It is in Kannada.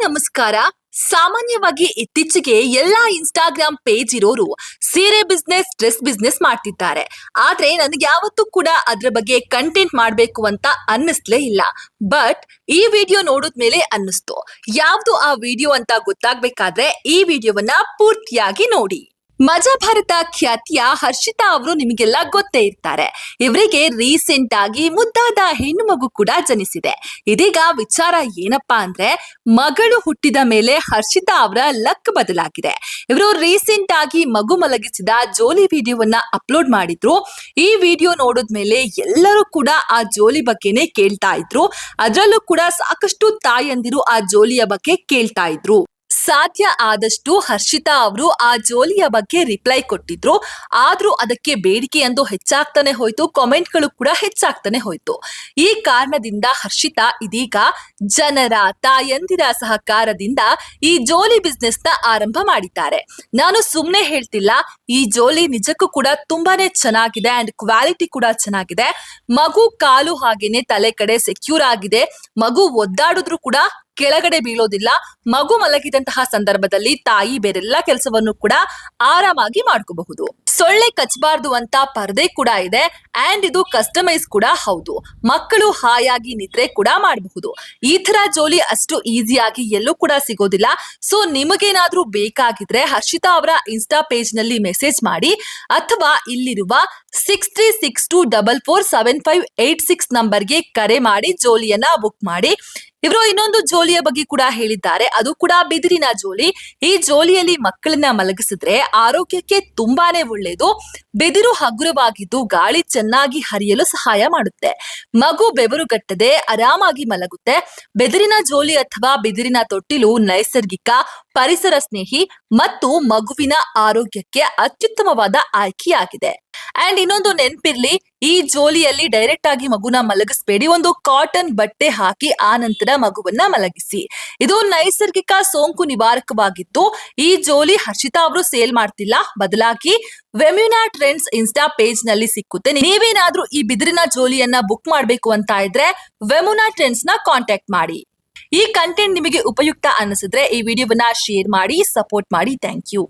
ನಮಸ್ಕಾರ. ಸಾಮಾನ್ಯವಾಗಿ ಇತ್ತೀಚೆಗೆ ಎಲ್ಲಾ ಇನ್ಸ್ಟಾಗ್ರಾಮ್ ಪೇಜ್ ಇರೋರು ಸೀರೆ ಬಿಸ್ನೆಸ್, ಡ್ರೆಸ್ ಬಿಸ್ನೆಸ್ ಮಾಡ್ತಿದ್ದಾರೆ. ಆದ್ರೆ ನನಗೆ ಯಾವತ್ತೂ ಕೂಡ ಅದ್ರ ಬಗ್ಗೆ ಕಂಟೆಂಟ್ ಮಾಡ್ಬೇಕು ಅಂತ ಅನ್ನಿಸ್ಲೇ ಇಲ್ಲ. ಬಟ್ ಈ ವಿಡಿಯೋ ನೋಡಿದ್ಮೇಲೆ ಅನ್ನಿಸ್ತು. ಯಾವ್ದು ಆ ವಿಡಿಯೋ ಅಂತ ಗೊತ್ತಾಗ್ಬೇಕಾದ್ರೆ ಈ ವಿಡಿಯೋವನ್ನ ಪೂರ್ತಿಯಾಗಿ ನೋಡಿ. ಮಜಾ ಭಾರತ ಖ್ಯಾತಿಯ ಹರ್ಷಿತಾ ಅವರು ನಿಮಗೆಲ್ಲ ಗೊತ್ತೇ ಇರ್ತಾರೆ. ಇವರಿಗೆ ರೀಸೆಂಟ್ ಆಗಿ ಮುದ್ದಾದ ಹೆಣ್ಣು ಮಗು ಕೂಡ ಜನಿಸಿದೆ. ಇದೀಗ ವಿಚಾರ ಏನಪ್ಪಾ ಅಂದ್ರೆ, ಮಗಳು ಹುಟ್ಟಿದ ಮೇಲೆ ಹರ್ಷಿತಾ ಅವರ ಲಕ್ ಬದಲಾಗಿದೆ. ಇವರು ರೀಸೆಂಟ್ ಆಗಿ ಮಗು ಮಲಗಿಸಿದ ಜೋಲಿ ವಿಡಿಯೋವನ್ನ ಅಪ್ಲೋಡ್ ಮಾಡಿದ್ರು. ಈ ವಿಡಿಯೋ ನೋಡಿದ್ಮೇಲೆ ಎಲ್ಲರೂ ಕೂಡ ಆ ಜೋಲಿ ಬಗ್ಗೆನೆ ಕೇಳ್ತಾ ಇದ್ರು. ಅದರಲ್ಲೂ ಕೂಡ ಸಾಕಷ್ಟು ತಾಯಂದಿರು ಆ ಜೋಲಿಯ ಬಗ್ಗೆ ಕೇಳ್ತಾ ಇದ್ರು. ಸಾಧ್ಯ ಆದಷ್ಟು ಹರ್ಷಿತಾ ಅವರು ಆ ಜೋಲಿಯ ಬಗ್ಗೆ ರಿಪ್ಲೈ ಕೊಟ್ಟಿದ್ರು. ಆದ್ರೂ ಅದಕ್ಕೆ ಬೇಡಿಕೆ ಎಂದು ಹೆಚ್ಚಾಗ್ತಾನೆ ಹೋಯ್ತು, ಕಾಮೆಂಟ್ಗಳು ಕೂಡ ಹೆಚ್ಚಾಗ್ತಾನೆ ಹೋಯ್ತು. ಈ ಕಾರಣದಿಂದ ಹರ್ಷಿತಾ ಇದೀಗ ಜನರ ತಾಯಂದಿರ ಸಹಕಾರದಿಂದ ಈ ಜೋಲಿ ಬಿಸ್ನೆಸ್ ನ ಆರಂಭ ಮಾಡಿದ್ದಾರೆ. ನಾನು ಸುಮ್ನೆ ಹೇಳ್ತಿಲ್ಲ, ಈ ಜೋಲಿ ನಿಜಕ್ಕೂ ಕೂಡ ತುಂಬಾನೇ ಚೆನ್ನಾಗಿದೆ ಅಂಡ್ ಕ್ವಾಲಿಟಿ ಕೂಡ ಚೆನ್ನಾಗಿದೆ. ಮಗು ಕಾಲು ಹಾಗೇನೆ ತಲೆ ಕಡೆ ಸೆಕ್ಯೂರ್ ಆಗಿದೆ. ಮಗು ಒದ್ದಾಡಿದ್ರು ಕೂಡ ಕೆಳಗಡೆ ಬೀಳೋದಿಲ್ಲ. ಮಗು ಮಲಗಿದಂತಹ ಸಂದರ್ಭದಲ್ಲಿ ತಾಯಿ ಬೇರೆಲ್ಲ ಕೆಲಸವನ್ನು ಕೂಡ ಆರಾಮಾಗಿ ಮಾಡ್ಕೋಬಹುದು. ಸೊಳ್ಳೆ ಕಚ್ಚಬಾರ್ದು ಅಂತ ಪರದೆ ಕೂಡ ಇದೆ ಅಂಡ್ ಇದು ಕಸ್ಟಮೈಸ್ ಕೂಡ ಹೌದು. ಮಕ್ಕಳು ಹಾಯಾಗಿ ನಿದ್ರೆ ಕೂಡ ಮಾಡಬಹುದು. ಈ ತರ ಜೋಲಿ ಅಷ್ಟು ಈಸಿಯಾಗಿ ಎಲ್ಲೂ ಕೂಡ ಸಿಗೋದಿಲ್ಲ. ಸೊ ನಿಮಗೇನಾದ್ರೂ ಬೇಕಾಗಿದ್ರೆ ಹರ್ಷಿತಾ ಅವರ ಇನ್ಸ್ಟಾ ಪೇಜ್ ನಲ್ಲಿ ಮೆಸೇಜ್ ಮಾಡಿ ಅಥವಾ ಇಲ್ಲಿರುವ 6362447586 ನಂಬರ್ಗೆ ಕರೆ ಮಾಡಿ ಜೋಲಿಯನ್ನ ಬುಕ್ ಮಾಡಿ. ಇವರು ಇನ್ನೊಂದು ಜೋಲಿಯ ಬಗ್ಗೆ ಕೂಡ ಹೇಳಿದ್ದಾರೆ, ಅದು ಕೂಡ ಬಿದಿರಿನ ಜೋಲಿ. ಈ ಜೋಲಿಯಲ್ಲಿ ಮಕ್ಕಳನ್ನ ಮಲಗಿಸಿದ್ರೆ ಆರೋಗ್ಯಕ್ಕೆ ತುಂಬಾನೇ ಒಳ್ಳೆಯದು. ಬಿದಿರು ಹಗುರವಾಗಿದ್ದು ಗಾಳಿ ಚೆನ್ನಾಗಿ ಹರಿಯಲು ಸಹಾಯ ಮಾಡುತ್ತೆ. ಮಗು ಬೆವರುಗಟ್ಟದೆ ಆರಾಮಾಗಿ ಮಲಗುತ್ತೆ. ಬೆದಿರಿನ ಜೋಲಿ ಅಥವಾ ಬಿದಿರಿನ ತೊಟ್ಟಿಲು ನೈಸರ್ಗಿಕ, ಪರಿಸರ ಸ್ನೇಹಿ ಮತ್ತು ಮಗುವಿನ ಆರೋಗ್ಯಕ್ಕೆ ಅತ್ಯುತ್ತಮವಾದ ಆಯ್ಕೆಯಾಗಿದೆ. ಅಂಡ್ ಇನ್ನೊಂದು ನೆನ್ಪಿರ್ಲಿ, ಈ ಜೋಲಿಯಲ್ಲಿ ಡೈರೆಕ್ಟ್ ಆಗಿ ಮಗುನ ಮಲಗಿಸಬೇಡಿ. ಒಂದು ಕಾಟನ್ ಬಟ್ಟೆ ಹಾಕಿ ಆ ನಂತರ ಮಗುವನ್ನ ಮಲಗಿಸಿ. ಇದು ನೈಸರ್ಗಿಕ ಸೋಂಕು ನಿವಾರಕವಾಗಿದ್ದು ಈ ಜೋಲಿ ಹರ್ಷಿತಾ ಅವರು ಸೇಲ್ ಮಾಡ್ತಿಲ್ಲ, ಬದಲಾಗಿ ವೆಮ್ಯುನಾ ಟ್ರೆಂಡ್ಸ್ ಇನ್ಸ್ಟಾ ಪೇಜ್ ನಲ್ಲಿ ಸಿಕ್ಕುತ್ತೆ. ನೀವೇನಾದ್ರೂ ಈ ಬಿದಿರಿನ ಜೋಲಿಯನ್ನ ಬುಕ್ ಮಾಡ್ಬೇಕು ಅಂತ ಇದ್ರೆ ವೆಮ್ಯುನಾ ಟ್ರೆಂಡ್ಸ್ ನ ಕಾಂಟ್ಯಾಕ್ಟ್ ಮಾಡಿ. ಈ ಕಂಟೆಂಟ್ ನಿಮಗೆ ಉಪಯುಕ್ತ ಅನಿಸಿದ್ರೆ ಈ ವಿಡಿಯೋವನ್ನ ಶೇರ್ ಮಾಡಿ, ಸಪೋರ್ಟ್ ಮಾಡಿ. Thank you.